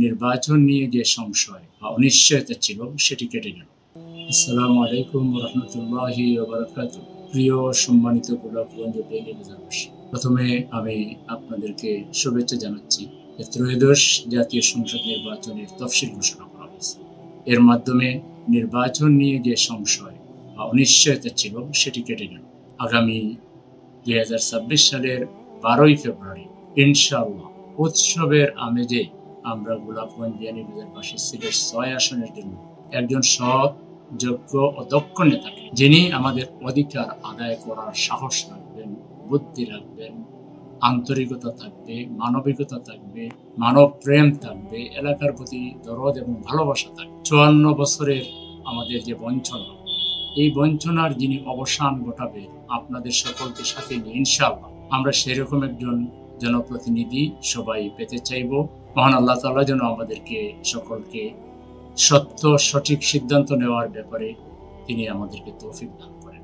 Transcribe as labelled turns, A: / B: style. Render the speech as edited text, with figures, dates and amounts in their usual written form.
A: নির্বাচন নিয়ে যে সংশয় বা অনিশ্চয়তা ছিল সেটি কেটে গেল। আসসালামু আলাইকুম রহমতুল্লাহি ওয়া বারাকাতুহু। প্রিয় সম্মানিত গোলাপগঞ্জ বেনিবাজারবাসী, প্রথমে আমি আপনাদেরকে শুভেচ্ছা জানাচ্ছি যে ত্রয়োদশ জাতীয় সংসদ নির্বাচনের তফসিল ঘোষণা করা হয়েছে। এর মাধ্যমে নির্বাচন নিয়ে যে সংশয় বা অনিশ্চয়তা ছিল সেটি কেটে গেল। আগামী 2026 সালের 12ই ফেব্রুয়ারি ইনশাআল্লাহ উৎসবের আমেজে আমরা গোলাপগঞ্জ বিয়ানীবাজারবাসী সিলেট 6 আসনের জন্য একজন সৎ, যোগ্য ও দক্ষ নেতাকে, যিনি আমাদের অধিকার আদায় করার সাহস রাখবেন, বুদ্ধি রাখবেন, আন্তরিকতা থাকবে, মানবিকতা থাকবে, মানব প্রেম থাকবে, এলাকার প্রতি দরদ এবং ভালোবাসা থাকবে। 54 বছরের আমাদের যে বঞ্চনা, এই বঞ্চনার যিনি অবসান ঘটাবে আপনাদের সকলকে সাথে নিয়ে ইনশাআল্লাহ আমরা সেরকম একজন জনপ্রতিনিধি সবাই পেতে চাইব। মহান আল্লাহ তাআলা যেন আমাদেরকে সকলকে সত্য সঠিক সিদ্ধান্ত নেওয়ার ব্যাপারে তিনি আমাদেরকে তৌফিক দান করেন।